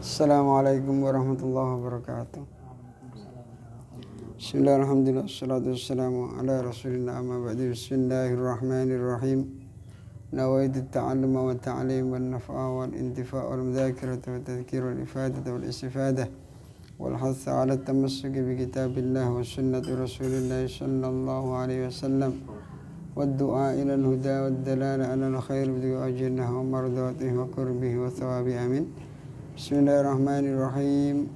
Assalamualaikum warahmatullahi wabarakatuh. Bismillahirrahmanirrahim. Wassalatu wassalamu ala rasulillah amma ba'du. Bismillahirrahmanirrahim. Nawaitu ta'alluma wa ta'lim wal naf'a wal intifa' wal mudhakirata wa tadhkir wal ifadata wal istifadah wal hatha ala tamassuki bi kitabillah wa sunnati rasulillah sallallahu alaihi wasallam wad du'a ila al huda wad dalala ala al khair bi ajrihi wa mardatihi wa qurbihi wa thawabi amin. Bismillahirrahmanirrahim.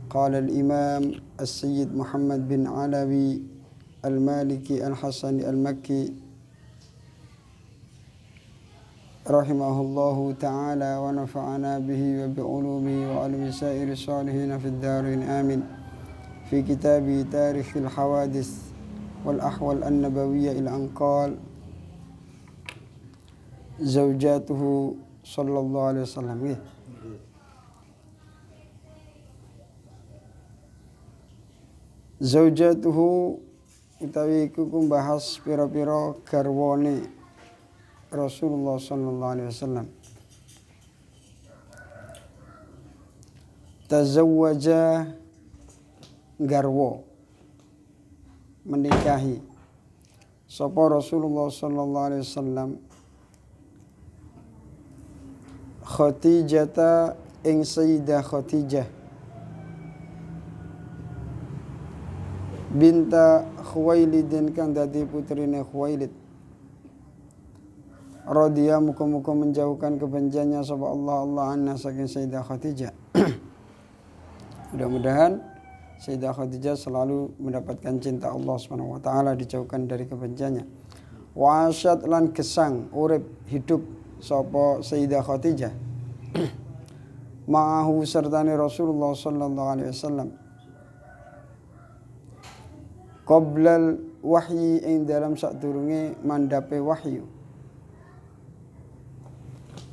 Qala al-imam as-sayyid Muhammad bin Alawi al-Maliki al-Hasani al-Makki rahimahullahu ta'ala wa nafa'ana bihi wa bi'ulumihi wa alimi sa'iri salihina fid darin amin. Fi kitabi tarikhil hawadith wal ahwal an-nabawiyya ila anqal zawjatuhu sallallahu alaihi wasallam. Zaujatuhu utawi iku kumbahas pira-pira garwane Rasulullah sallallahu alaihi wasallam. Tazawwaja garwa menikahi sapa Rasulullah sallallahu alaihi wasallam Khadijata ing Sayyidah Khadijah binta Khuwailidin kang dadi putrine Khuwailid. Radhiya muka-muka menjauhkan kebenciannya sapa Allah anha saking Sayyidah Khadijah. Mudah-mudahan Sayyidah Khadijah selalu mendapatkan cinta Allah Subhanahu wa taala, dijauhkan dari kebenciannya. Wa asyad lan gesang urip hidup sapa Sayyidah Khadijah. Ma'ahu sertane Rasulullah sallallahu alaihi wasallam. Qoblal wahyi ing dalam sadurunge mandape wahyu.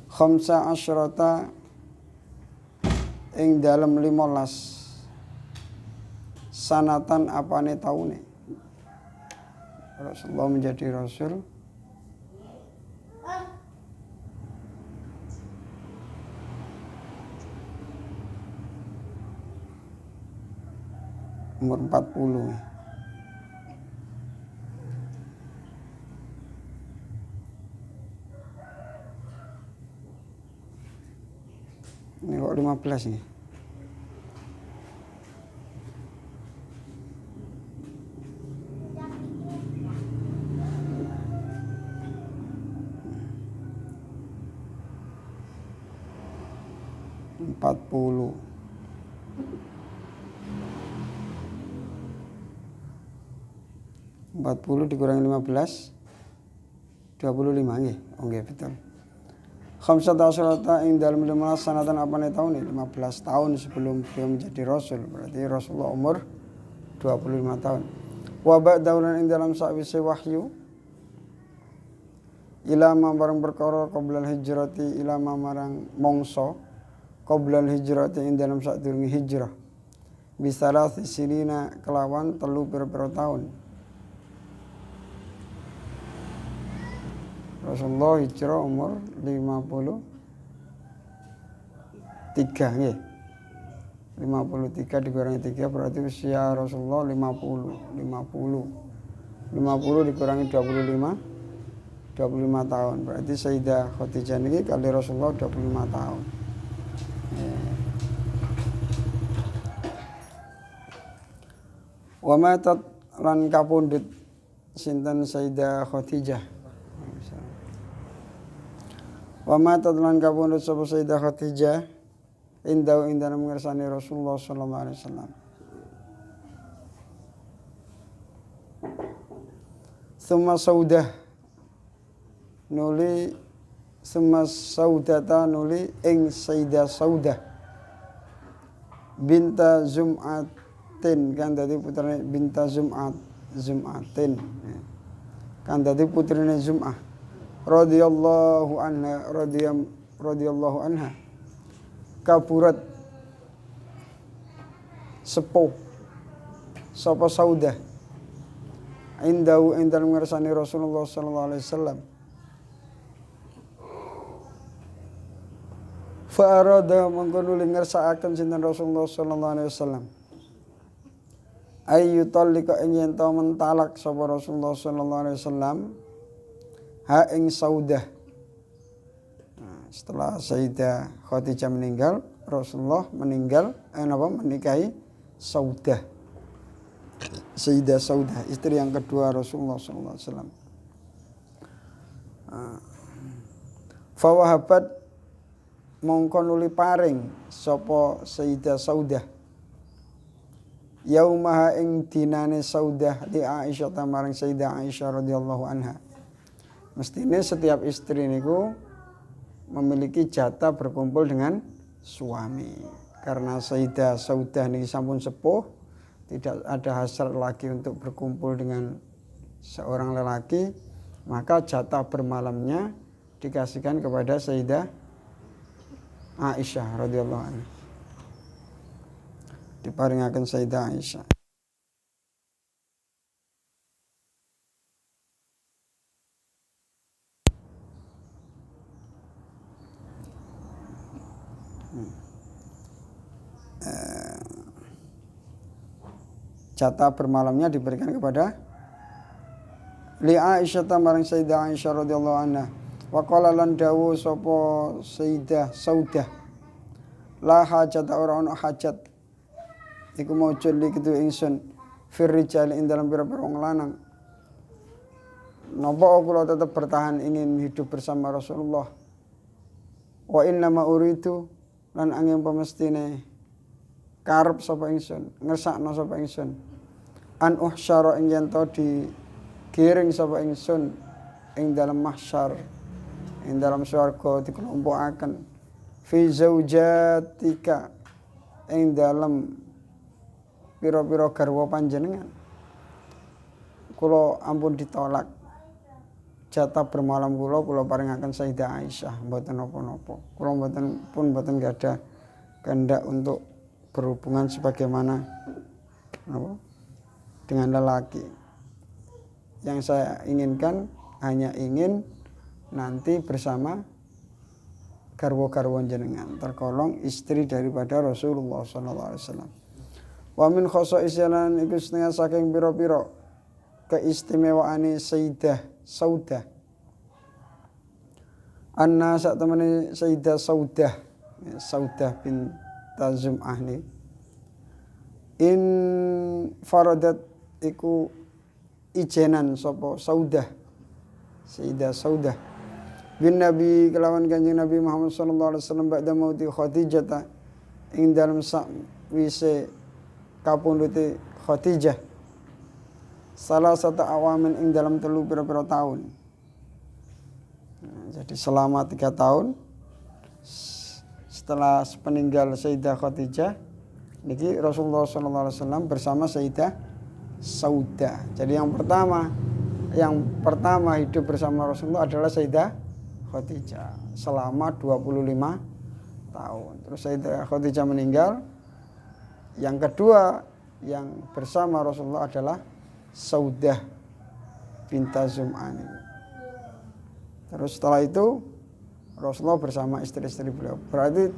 Khamsa asyrata ing dalam 15 sanatan apane taune Rasulullah menjadi rasul umur 40. Ini kok 15 nih. Empat puluh dikurangi 15 25 nggih. Nggih betul. Khamsata asyrata ing dalam 15 sanatan apane taun 15 tahun sebelum beliau menjadi rasul. Berarti Rasulullah umur 25 tahun. Wa ba'daulan ing dalam sakwise wahyu ilama barang perkara qoblal hijrati ilama marang mongso qoblal hijrati ing dalam sadurunge hijrah. Bisalah sirina kelawan 3 pira-pira tahun. Rasulullah hijrah umur 53 nggih. 53 dikurangi 3 berarti usia Rasulullah 50 dikurangi 25 tahun. Berarti Sayyidah Khadijah niki kali Rasulullah 25 tahun. Wa matat lan kapundhut sinten Sayyidah Khadijah. Wa matat lan kapundhut sapa Sayyidah Khadijah indau ing dalem ngersane Rasulullah sallallahu alaihi wasallam. Summa Saudata nuli ing Sayyidah Saudah binta Zum'atin kan dadi putrane binta Zum'atin kan dadi putrine Zum'ah radhiyallahu anha kaburat sepuh sapa Saudah indau ing dalem ngersane Rasulullah sallallahu alaihi wasallam Fa arada mongko nuli ngersakaken sinten Rasulullah sallallahu alaihi wasallam ayu talika ing yen ta mentalak sapa Rasulullah sallallahu alaihi wasallam ha ing Saudah. Setelah Sayyidah Khadijah meninggal, Rasulullah menikahi Saudah. Sayyidah Saudah, istri yang kedua Rasulullah sallallahu alaihi wasallam. Fa wahabat mongko nuli paring sapa Sayyidah Saudah yaumaha ing dinane Saudah li Aisyah tamarang Sayyidah Aisyah radhiyallahu anha. Mestine setiap istri niku memiliki jatah berkumpul dengan suami. Karena Sayyidah Saudah niki sampun sepuh, tidak ada hasrat lagi untuk berkumpul dengan seorang lelaki, maka jatah bermalamnya dikasihkan kepada Sayyidah Aisyah radhiyallahu anha. Diparingaken Sayyidah Aisyah. Jatah bermalamnya diberikan kepada li Aisyah tamarang Sayyidah Aisyah radhiyallahu anha. Wa qala lan dawu sapa Sayyidah Saudah la hajat ora ono hajat iku maujud li kitu ingsun fir rijal ing dalam pira-pira wong lanang. Napa kula tetap bertahan ingin hidup bersama Rasulullah. Wa inna ma uridu lan angin pemestine karep sapa ingsun, ngersakno sapa ingsun. An uhsyara ing yen to digiring sapa ingsun ing dalam mahsyar, ing dalam swarga dikelompokaken. Fi zaujatika ing dalam pira-pira garwa panjenengan. Kula ampun ditolak. Jatah bermalam kula paringaken Sayyidah Aisyah, mboten napa-napa. Kula mboten gadah kehendak untuk berhubungan sebagaimana dengan lelaki. Yang saya inginkan hanya ingin nanti bersama garwa-garwa jenengan, tergolong istri daripada Rasulullah sallallahu alaihi wasallam. Wa min khosa'isyalan iku setengah saking pira-pira keistimewaane Sayyidah Saudah. Anna sak temene Sayyidah Saudah bin Tazum'ah ni in faradat iku ijenan sapa Sayyidah Saudah bin Nabi kelawan Kanjeng Nabi Muhammad sallallahu alaihi wasallam ba'da mauti Khadijah ing dalem sakwise kapundhute Khadijah salah satu awamin ing dalam 3 pira-pira tahun. Jadi selama 3 tahun setelah peninggal Sayyidah Khadijah niki Rasulullah sallallahu alaihi wasallam bersama Sayyidah Saudah. Jadi yang pertama hidup bersama Rasulullah adalah Sayyidah Khadijah selama 25 tahun. Terus Sayyidah Khadijah meninggal. Yang kedua yang bersama Rasulullah adalah Saudah binti Zum'ani. Terus setelah itu Rasulullah bersama istri-istri beliau. Berarti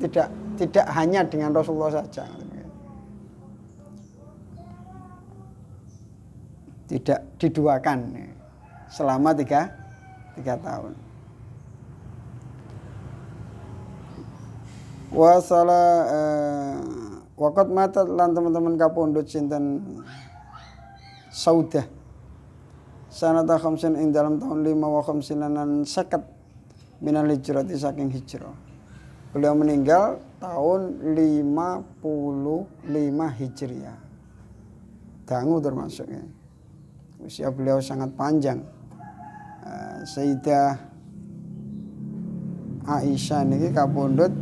tidak hanya dengan Rasulullah saja. Tidak diduakan selama 3 tahun. Waqat matat lan teman-teman kapundhut sinten Saudah sanata khamsin ing dalam tahun 5 wa khamsinan 50 minal hijrati saking hijrah. Beliau meninggal tahun 55 Hijriah. Dangu termasuknya. Usia beliau sangat panjang. Sayyidah Aisyah niki kapundhut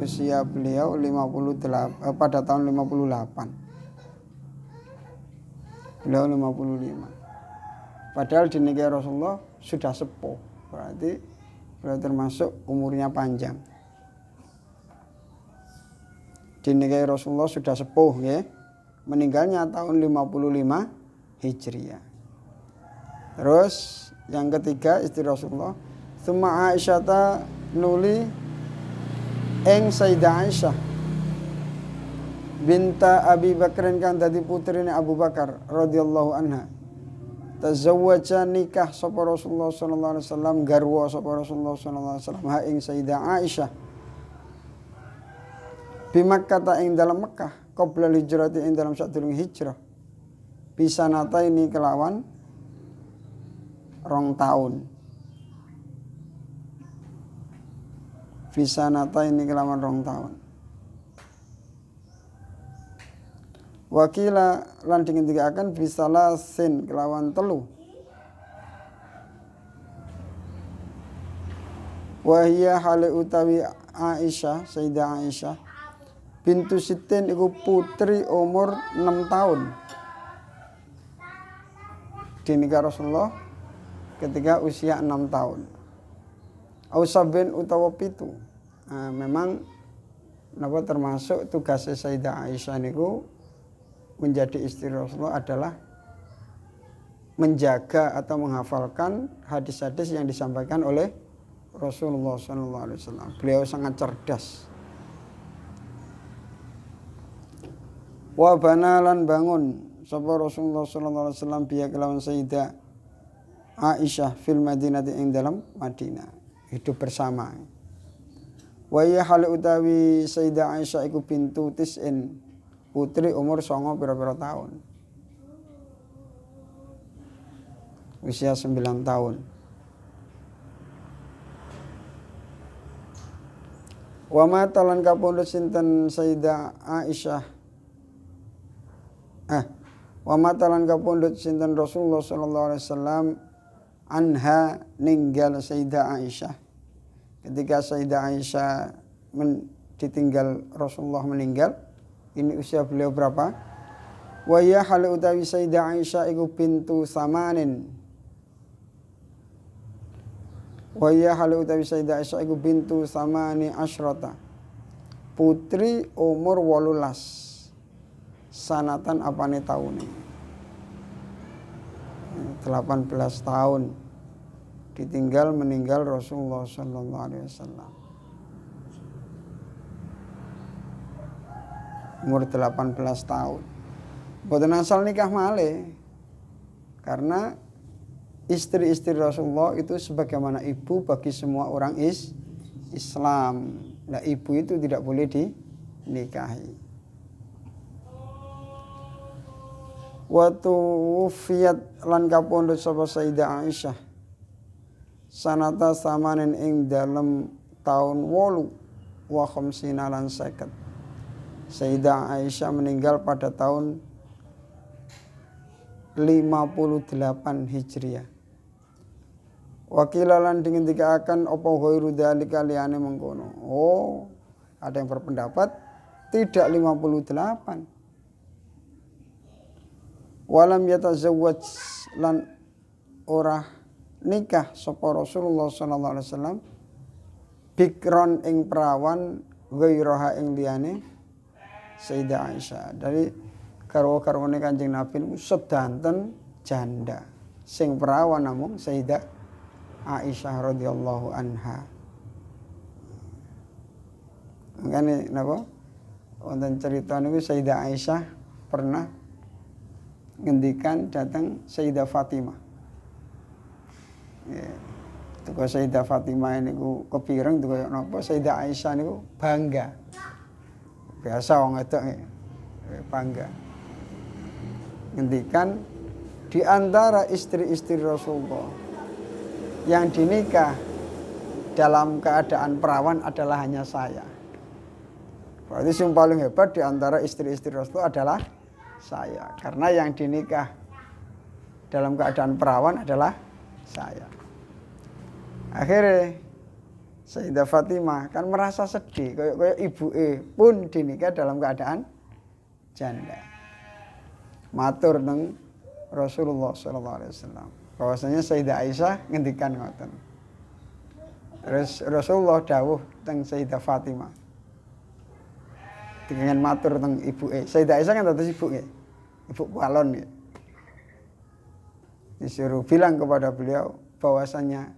usia beliau 58 pada tahun 58. Beliau 55. Padahal di nikahi Rasulullah sudah sepuh. Berarti beliau termasuk umurnya panjang. Di nikahi Rasulullah sudah sepuh ya. Meninggalnya tahun 55 Hijriah. Terus yang ketiga istri Rasulullah, Tsumma Aisyata nuli ing Sayyidah Aisyah binta Abi Bakrin kang dadi putrine Abu Bakar radhiyallahu anha. Tazawwaja nikah sapa Rasulullah sallallahu alaihi wasallam garwa sapa Rasulullah sallallahu alaihi wasallam ha ing Sayyidah Aisyah bi Makkah ing dalam Mekah qabla hijrati ing dalam sadurunge hijrah bisa nataini kelawan 2 tahun bisa nataini kelawan 2 tahun. Wakila lan dikendikaken bisalah sin kelawan 3. Wahia hale utawi Aisyah, Sayyidah Aisyah bintu Sittin iku putri umur 6 tahun. Dinikah Rasulullah ketika usia 6 tahun. Ausabin utawa 7. Nah, memang napa termasuk tugasnya Sayyidah Aisyah niku menjadi istri Rasulullah adalah menjaga atau menghafalkan hadis-hadis yang disampaikan oleh Rasulullah SAW. Beliau sangat cerdas. Wa bana lan bangun sapa Rasulullah SAW biya kelawan Sayyidah Aisyah fil Madinati ing dalam Madinah, hidup bersama. Wa ya hal utawi Sayyidah Aisyah iku bintu tis'in putri umur 9 pira-pira tahun. Usia 9 tahun. Wa mata lan kapundhut sinten Sayyidah Aisyah. Wa mata lan kapundhut sinten Rasulullah sallallahu alaihi wasallam anha ninggal Sayyidah Aisyah. Ketika Sayyidah Aisyah ditinggal Rasulullah meninggal, ini usia beliau berapa? Wa ya hal utawi Sayyidah Aisyah iku bintu samanin. Wa ya hal utawi Sayyidah Aisyah iku bintu samani asyrata. Putri umur 18. Sanatan apane taune? 18 tahun. Ditinggal meninggal Rasulullah sallallahu alaihi wasallam. Umur 18 tahun. Boten asal nikah malih. Karena istri-istri Rasulullah itu sebagaimana ibu bagi semua orang Islam. Nah, ibu itu tidak boleh dinikahi. Wa tuwfiyat lan kapundhut sapa Sayyidah Aisyah sanata samanin ing dalem taun 8 wa khamsina lan 50. Sayyidah Aisyah meninggal pada tahun 58 Hijriah. Wakilalan dingendikaken apa ghairu dzalika liyane mengkono. Oh, ada yang berpendapat tidak 58. Walam yatazawwaj lan ora nikah sapa Rasulullah sallallahu alaihi wasallam bikron ing perawan ghairaha ing liyane Sayyidah Aisyah. Dari garwa-garwane Kanjeng Nabi niku sedanten janda. Sing perawan namung Sayyidah Aisyah radhiyallahu anha. Makane napa? Wonten cerita niku Sayyidah Aisyah pernah ngendikan datang Sayyidah Fatimah. Ya. Tuku Sayyidah Fatimah niku kepireng tuku kaya napa Sayyidah Aisyah niku bangga. Biasa wong wedok bangga. Ngendikan di antara istri-istri Rasulullah yang dinikah dalam keadaan perawan adalah hanya saya. Berarti yang paling hebat di antara istri-istri Rasulullah adalah saya. Karena yang dinikah dalam keadaan perawan adalah saya. Akhirnya Sayyidah Fatimah kan merasa sedih, kayak ibu pun dinikah dalam keadaan janda. Matur nang Rasulullah SAW. Bahwasanya Sayyidah Aisyah ngendikan ngoten. Terus Rasulullah dawuh teng Sayyidah Fatimah. Dengan matur teng ibuke. Sayyidah Aisyah kan dados ibuke. Ibu kalon ya. Disuruh bilang kepada beliau bahwasanya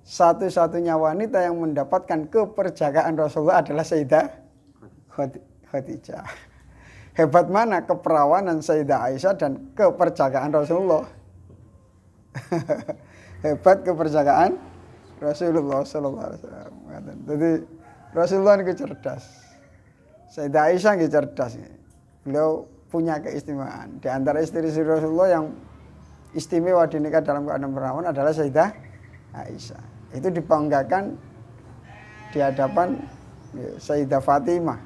satu-satunya wanita yang mendapatkan keperjakaan Rasulullah adalah Sayyidah Khadijah. Hebat mana keperawanan Sayyidah Aisyah dan keperjakaan Rasulullah. Hebat keperjakaan Rasulullah sallallahu alaihi wasallam. Jadi Rasulullah itu cerdas. Sayyidah Aisyah itu cerdas. Beliau punya keistimewaan. Di antara istri-istri Rasulullah yang istimewa dinikah dalam keadaan perawan adalah Sayyidah Aisyah. Itu dibanggakan di hadapan Sayyidah Fatimah.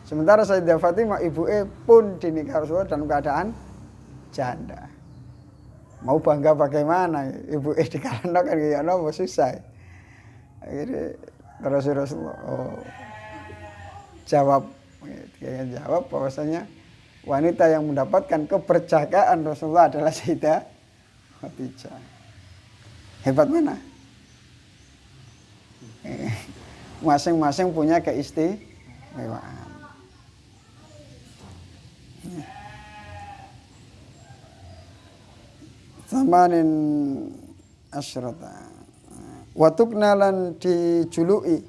Sementara Sayyidah Fatimah ibunya pun dinikah Rasulullah dalam keadaan janda. Mau bangga bagaimana? Ibunya dikalahkan kayak apa susah. Akhirnya terus Rasulullah jawab bahwasanya wanita yang mendapatkan keperjakaan Rasulullah adalah Sayyidah Khadijah. Hebat mana? Masing-masing punya keistimewaan. Samanin asyrata. Watuknalan dijuluki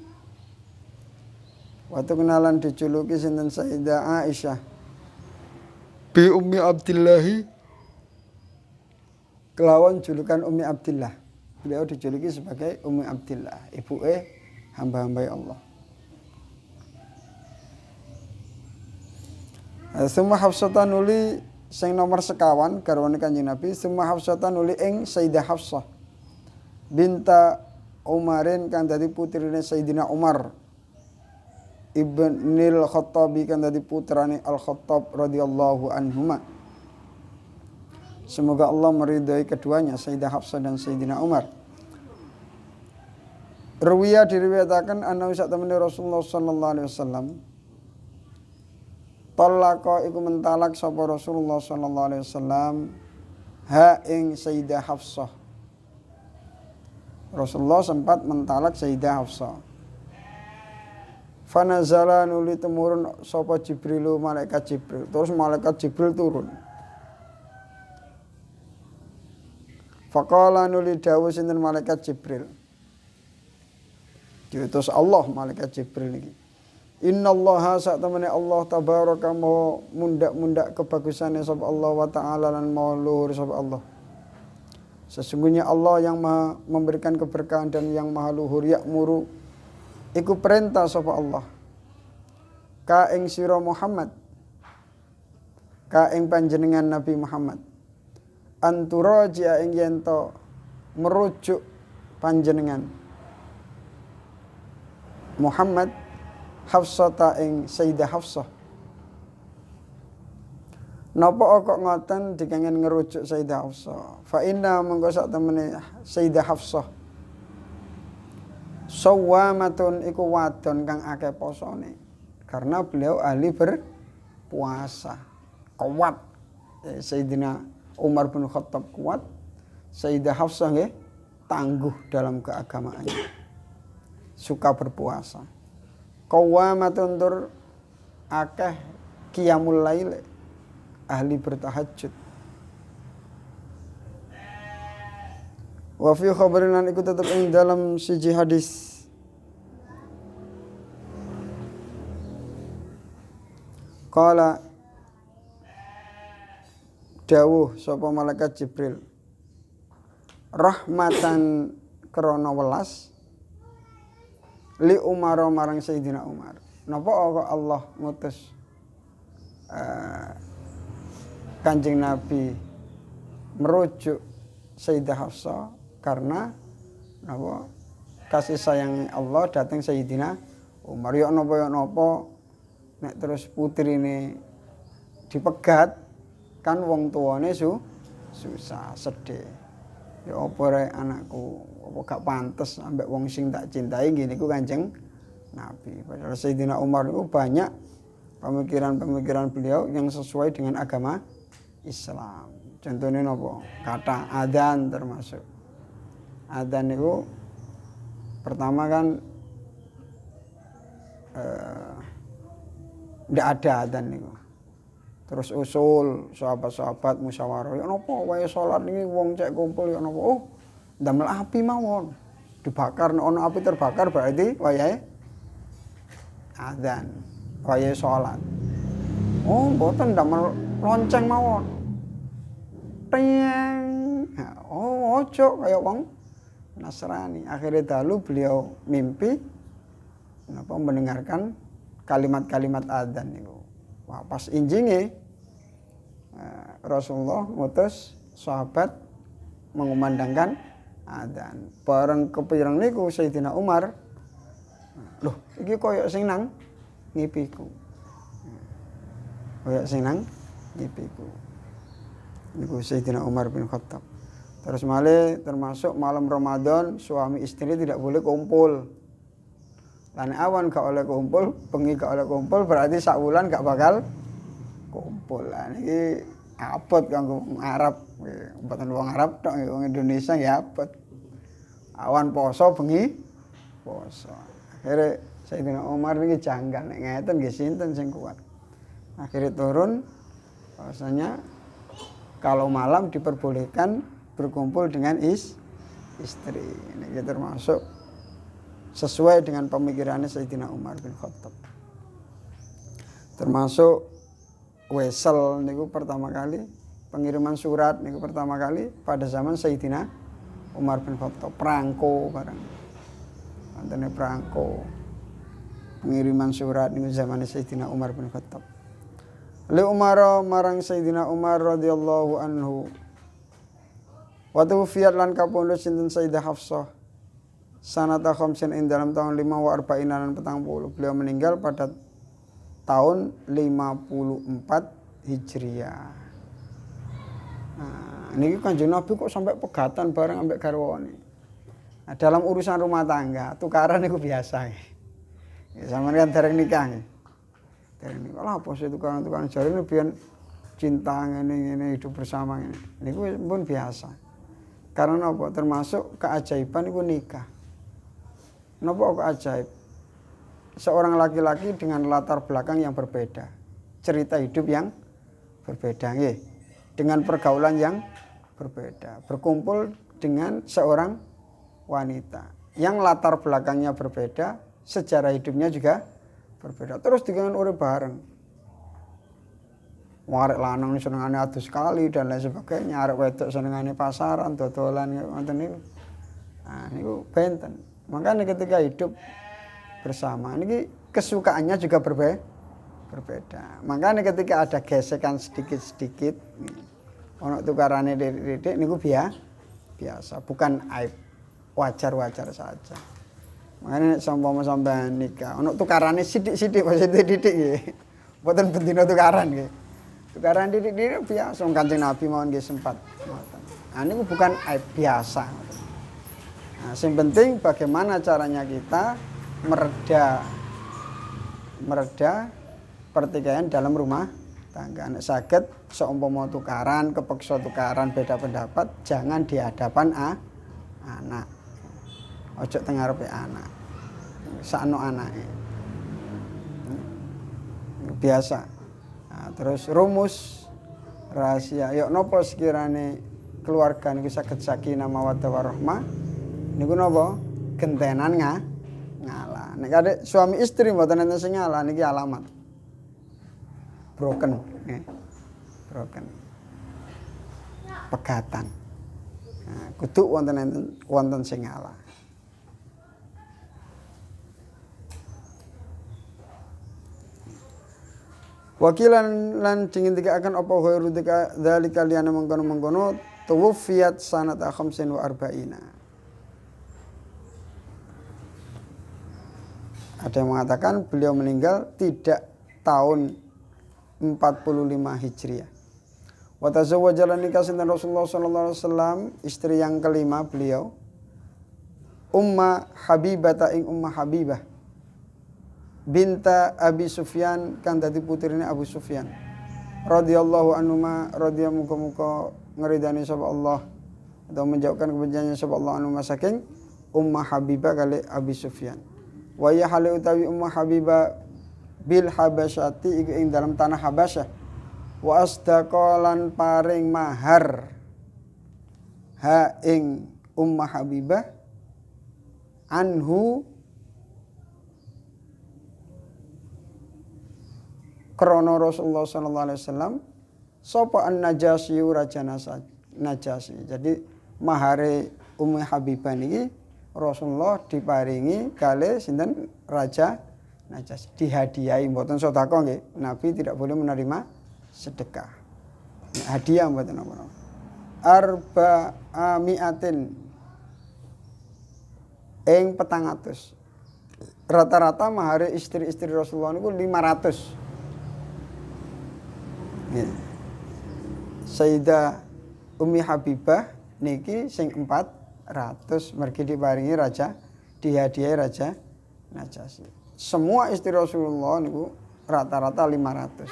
sinten Sayyidah Aisyah bi Ummi Abdillahi kelawan julukan Ummi Abdillah. Beliau dijuluki sebagai Ummi Abdillah, ibuke hamba-hamba Allah. Semua Hafsatan nuli sing nomor sekawan garwane Kanjeng Nabi, semua Hafsatan nuli ing Sayyidah Hafsah binta Umarin kang dadi putrine Sayyidina Umar Ibnil Khattabi kang dadi putrane Al-Khattab radhiyallahu anhuma. Semoga Allah meridhai keduanya, Sayyidah Hafsah dan Sayyidina Umar. Ruwiya diriwayataken ana sak temene Rasulullah sallallahu alaihi wasallam talaqa iku mentalak sapa Rasulullah sallallahu alaihi wasallam ha ing Sayyidah Hafsah. Rasulullah sempat mentalak Sayyidah Hafsah. Fanazala nuli temurun sapa Jibrilu malaikat Jibril. Terus malaikat Jibril turun. Faqala nuli dawuh sinten malaikat Jibril. Diutus Allah malaikat Jibril iki. Innallaha sak temene Allah tabaraka mau mundak-mundak kebagusane sapa Allah wa taala lan mau luhur sapa Allah. Sesungguhnya Allah yang Maha memberikan keberkahan dan yang Maha luhur ya'muru iku perintah sapa Allah. Ka ing sira Muhammad. Ka ing panjenengan Nabi Muhammad. Anturaji'a ing yento merujuk panjenengan Muhammad Hafsata ing Sayyidah Hafsah. Napa kok ngoten dikengen ngerujuk Sayyidah Hafsah? Fa inna mengko sak temene Sayyidah Hafsah sawwamatun iku wadon kang akeh posone. Karena beliau ahli berpuasa. Kuat. Sayyidina Umar bin Khattab kuat. Sayyidah Hafsah nggih tangguh dalam keagamaannya. Suka berpuasa. Qawamatun tur akeh qiyamul lail, ahli bertahajud. Wa fi khabarinan iku tetep ing dalam siji hadis qala dawuh sapa malaikat Jibril rahmatan krana welas li Umar marang Sayyidina Umar. Napa kok Allah ngutus Kanjeng Nabi merujuk Sayyidah Hafsah karena napa kasih sayang Allah datang Sayyidina Umar. Ya napa nek terus putrine dipegat kan wong tuane susah sedih. Ya apa rek anakku, apa gak pantes ambek wong sing tak cintai ngene iku Kanjeng Nabi. Padahal Sayyidina Umar itu banyak pemikiran-pemikiran beliau yang sesuai dengan agama Islam. Contohnya napa? Kata adzan termasuk. Adzan itu pertama kan ndak ada adzan niku. Terus usul sahabat-sahabat musyawarah, ya napa wae salat niki wong cek kumpul ya napa? Oh, ndamel api mawon. dibakar, ono api terbakar berarti wayahe adzan, wayahe salat. Oh, mboten damel lonceng mawon. Teng. Oh, ojo kaya wong Nasrani. Akhirnya dalu beliau mimpi mendengarkan kalimat-kalimat adzan niku. Wah, pas injinge Rasulullah ngutus sahabat mengumandangkan adzan. Bareng kepireng niku Sayyidina Umar, loh iki koyo sing nang ngipiku. Koyo sing nang ngipiku. Niku Sayyidina Umar bin Khattab. Terus malih termasuk malam Ramadan suami istri tidak boleh kumpul. Lan awan gak oleh kumpul, bengi gak oleh kumpul berarti sak wulan gak bakal kumpul. Lah niki abot kanggo wong Arab. Mboten wong Arab tok, wong Indonesia ya abot. Awan poso bengi poso. Akhire Sayyidina Umar niki janggal nek ngeten nggih sinten sing kuat. Akhirnya turun bahwasanya kalau malam diperbolehkan berkumpul dengan istri. Ini termasuk sesuai dengan pemikirannya Sayyidina Umar bin Khattab. Termasuk wesel niku pertama kali, pengiriman surat niku pertama kali pada zaman Sayyidina Umar bin Khattab, perangko barang. Antene perangko. Pengiriman surat niku zaman Sayyidina Umar bin Khattab. Li Umar marang Sayyidina Umar radhiyallahu anhu. Wa tuwfiyat lan kapundhut sinten Sayyidah Hafsah sanata khamsin ing dalam tahun 5 wa arba'in lan 40. Beliau meninggal pada tahun 54 Hijriah. Nah, niki Kanjeng Nabi kok sampai pegatan bareng ambek garwane. Nah, dalam urusan rumah tangga, tukaran niku biasa. Ya sampeyan kan dereng nikah nggih. Dereng nikah. Lah apa sih tukaran-tukaran jarene biyen cinta ngene hidup bersama ngene. Niku pun biasa. Karena apa? Termasuk keajaiban itu nikah. Napa kok ajaib? Seorang laki-laki dengan latar belakang yang berbeda, cerita hidup yang berbeda, nggih. Dengan pergaulan yang berbeda, berkumpul dengan seorang wanita yang latar belakangnya berbeda, sejarah hidupnya juga berbeda. Terus dengan urip bareng. Arek lanang senengane adus sekali dan lain sebagainya, arek wedok senengane pasaran, dodolan ngoten niku. Nah, niku benten. Makanya ketika hidup bersama niki kesukaannya juga berbeda. Makanya ketika ada gesekan sedikit-sedikit, ono tukarane didik niku biasa, bukan aib. Wajar-wajar saja. Makanya seumpama sampean nikah, ono tukarane sithik-sithik maksudnya didik nggih. Mboten bendina tukaran nggih. Tukaran didik-didik biasa, Kanjeng Nabi mawon nggih sempat. Nah, niku bukan aib biasa. Nah, yang penting bagaimana caranya kita mereda pertikaian dalam rumah tangga. Nek saged seumpama tukaran, kepeksa tukaran beda pendapat, jangan di hadapan anak. Ojo teng ngarepe anak. Sakno anake. Biasa. Nah, terus rumus rahasia. Yuk nopo sekirane keluarga niku saged sakinah mawaddah warahmah. Niku napa? Gentenan ngalah. Nek kade suami istri mboten enten sing ngalah niki alamat broken, nggih. Broken. Pegatan. Nah, kudu wonten sing ngalah. Wakilan lan dingin tiga akan apa khairu tika dzalika liyana mengkono tuwfiyat sanata khamsin wa arba'ina. Ada yang mengatakan beliau meninggal tidak tahun 45 Hijriah. Wa tazawwaja lan nikah sinten Rasulullah sallallahu alaihi wasallam, istri yang kelima beliau Umma Habibah ing Umma Habibah binta Abi Sufyan kang dadi putrine Abu Sufyan radhiyallahu anhuma, radhiyallahu muga-muga ngridani sapa Allah atau menjauhkan kebenciannya sapa Allah anhuma saking Ummah Habibah kali Abi Sufyan. Wa ya hale utawi Ummah Habibah bil Habasyati iku ing dalam tanah Habasyah. Wa asdaqalan paring mahar ha ing Ummah Habibah anhu krana Rasulullah sallallahu alaihi wasallam sapa an-Najasyi raja Najasyi. Jadi mahare Ummu Habibah niki Rasulullah diparingi kalih sinten Raja Najasyi, dihadiahi mboten sedekah nggih. Nabi tidak boleh menerima sedekah. Hadiah mboten napa-napa. Arba'amiatin ing 400. Rata-rata mahare istri-istri Rasulullah niku 500. Nggih. Sayyidah Ummi Habibah niki sing 400 mergi diparingi dihadiahi Raja Najasyi. Semua istri Rasulullah niku rata-rata 500.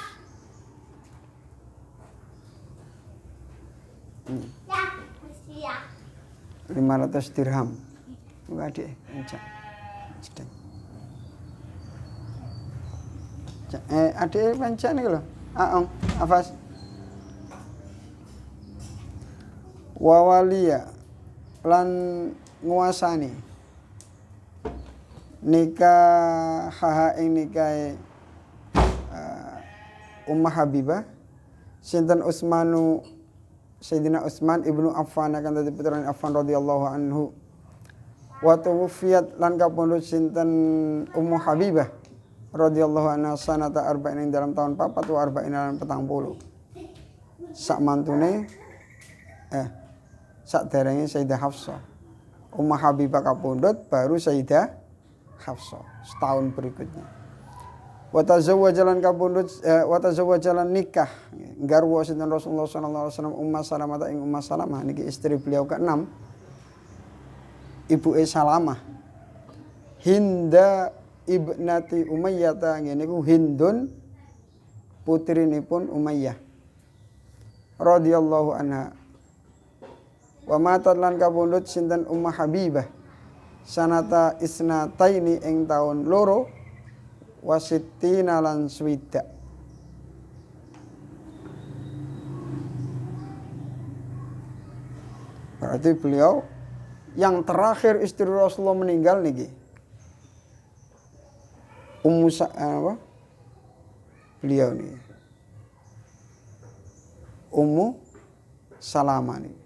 500 dirham. Iku adik encak. Cedeng. Adik pancen niku lho. Aong, Afas. Wawaliya lan nguasani nikah ing nikahe Ummah Habibah sinten Sayyidina Utsman ibnu Affan akan dadi putra Affan radhiyallahu anhu. Wa tuwfiyat lan kapundhut sinten Ummu Habibah radhiyallahu anha sanata arba'in ing dalam tahun 4 wa arba'in lan 40. Sak mantune sak derenge Sayyidah Hafsah. Ummu Habibah kapundhut baru Sayyidah Hafsah setahun berikutnya. Wa tazawwajalan kapundhut wa tazawwajalan nikah garwa sinten Rasulullah sallallahu alaihi wasallam Ummu Salamah ing Ummu Salamah niki istri beliau ke-6 ibuke Salamah Hinda ibnati Umayyah ngene niku Hindun putrinipun Umayyah radhiyallahu anha. Wa matat lan kapundhut sinten Ummu Habibah sanata isnataini ing taun loro wasittina lan swidak. Berarti beliau yang terakhir istri Rasulullah meninggal niki beliau nih Ummu Salamah nih.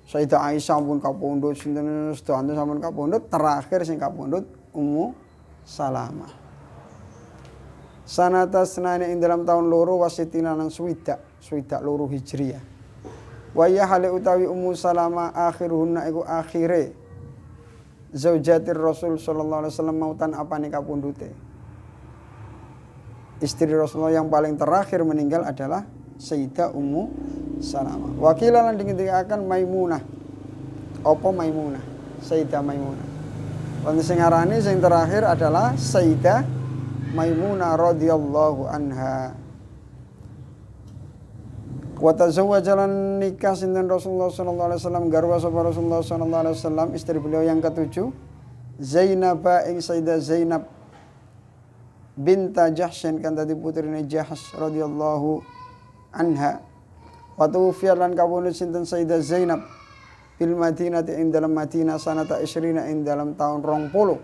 Sayyidah Aisyah pun kapundhut sinten sedanten sampun kapundhut, terakhir sing kapundhut Ummu Salamah. Sanata senane ing dalam tahun loro wasitina lan swidak loro Hijriyah. Wa ya hale utawi Ummu Salamah akhiruhunna iku akhire zaujatir Rasul sallallahu alaihi wasallam mautan apane kapundhute. Istri Rasulullah yang paling terakhir meninggal adalah Sayyidah Ummu Salamah. Wakilan lan dikatakan Maimunah. Apa Maimunah? Sayyidah Maimunah. Wong sing ngarani sing terakhir adalah Sayyidah Maimunah radhiyallahu anha. Wa tazawwajalan nikah sinten Rasulullah sallallahu alaihi wasallam garwa sapa Rasulullah sallallahu alaihi wasallam istri beliau yang ke-7 Zainab ing Sayyidah Zainab binta Jahsyin kan dadi putrine Jahsh radhiyallahu anha. Wa tuwfiyat lan kapundhut sinten Sayyidah Zainab bil Madinati ing dalam Madinah sanata 20 ing dalam tahun 20.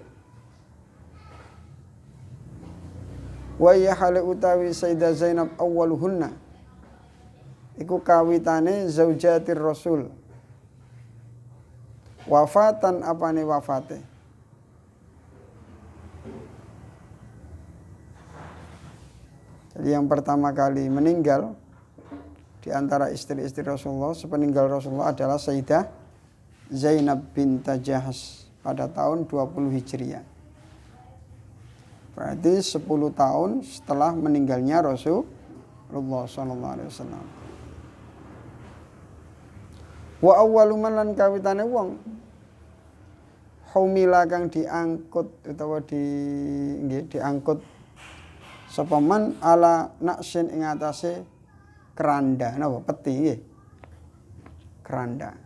Wa ya hale utawi Sayyidah Zainab awwaluhunna iku kawitane zaujatir Rasul. Wafatan apane wafate? Jadi yang pertama kali meninggal di antara istri-istri Rasulullah sepeninggal Rasulullah adalah Sayyidah Zainab binta Jahsh pada tahun 20 Hijriah. Berarti 10 tahun setelah meninggalnya Rasulullah sallallahu alaihi wasallam. Wa awwalu man lan kawitane wong humila kang diangkut utawa diangkut sapa man ala naqsin ing atase keranda napa peti nggih. Keranda.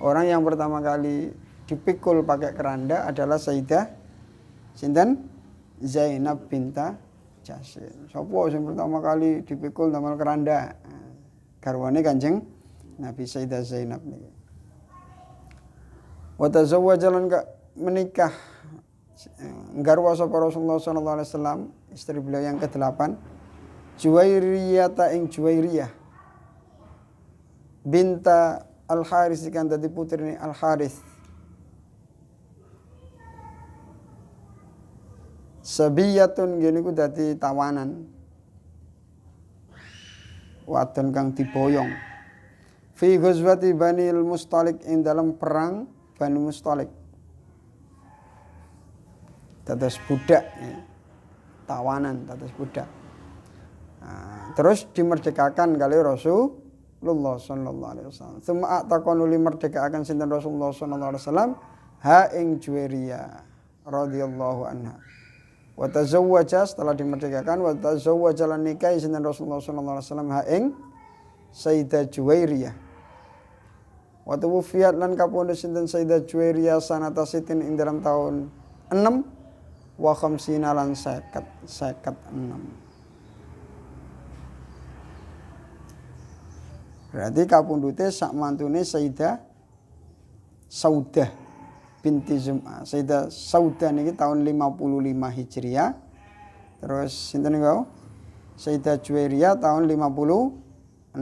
Orang yang pertama kali dipikul pakai keranda adalah Sayyidah sinten? Zainab binta Jahsyin. Sapa sing pertama kali dipikul damel keranda? Garwane Kanjeng Nabi Sayyidah Zainab niki. Wa tazawwajalan menikah Garwa sapa Rasulullah sallallahu alaihi wasallam istri beliau yang ke-8 Juwairiyah ing Juwairiyah binta Al-Haris kan dadi putrine Al-Haris sabiyatun ngene iku dadi tawanan wadon kang diboyong fi ghazwati Bani Mustalik ing dalam perang Bani Mustalik dados budak ya. Tawanan dados budak terus dimerdekakan kali Rasulullah sallallahu alaihi wasallam summa taqonu merdekakan sinten Rasulullah sallallahu alaihi wasallam ha ing Juwairiyah radhiyallahu anha wa tazawwaja setelah dimerdekakan wa tazawwaja lan nikah sinten Rasulullah sallallahu alaihi wasallam ha ing Sayyidah Juwairiyah wa tuwfiyat lan kapundhut sinten Sayyidah Juwairiyah sanata sitin ing dalam tahun 6 wa khamsina lan 56 berarti kapundhute sak mantune Sayyidah Saudah binti Zum'ah. Sayyidah Saudah niki tahun 55 Hijriah. Terus sinten niku? Sayyidah Juwairiyah tahun 56.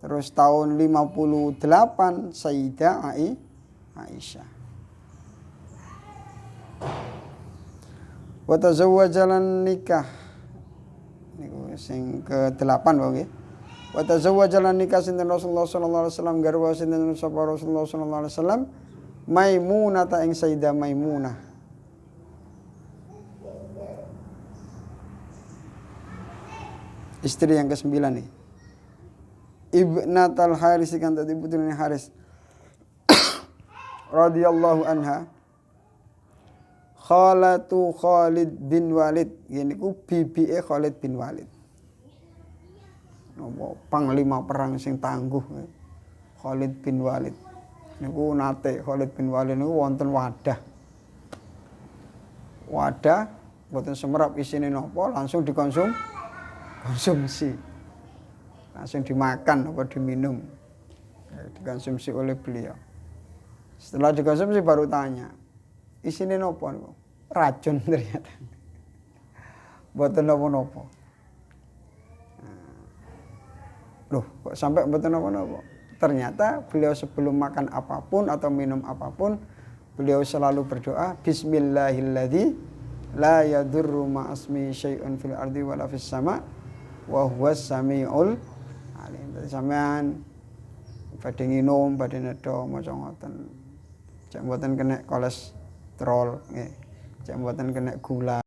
Terus tahun 58 Sayyidah Aisyah. Wa tazawwaja lan nikah. Niku sing ke-8 wae nggih. Wa tazawwaja lan nikah sinten Rasulullah sallallahu alaihi wasallam garwa sinten sapa Rasulullah sallallahu alaihi wasallam Maimunah ta ing Sayyidah Maimunah. Istri yang ke-9 nih. Ibnatul Haris kan tadi putrine Haris. Radhiyallahu anha. Khalatu Khalid bin Walid. Ini ku bibike Khalid bin Walid. Nopo panglima perang sing tangguh. Khalid bin Walid. Niku nate Khalid bin Walid niku wonten wadah. Wadah mboten semerap isine napa langsung konsumsi. Langsung dimakan apa diminum. Dikonsumsi oleh beliau. Setelah dikonsumsi baru tanya, isine napa niku? Racun ternyata. Mboten napa-napa. Loh, kok sampai mboten napa-napa? Ternyata beliau sebelum makan apapun atau minum apapun, beliau selalu berdoa, Bismillahilladzi la yadurru ma'asmi syai'un fil ardi wala fis sama' wa huwas samiul alim. Dadi sampean badhe nginum, badhe nedha maca ngoten. Cek mboten kena kolesterol nggih. Cek mboten kena gula.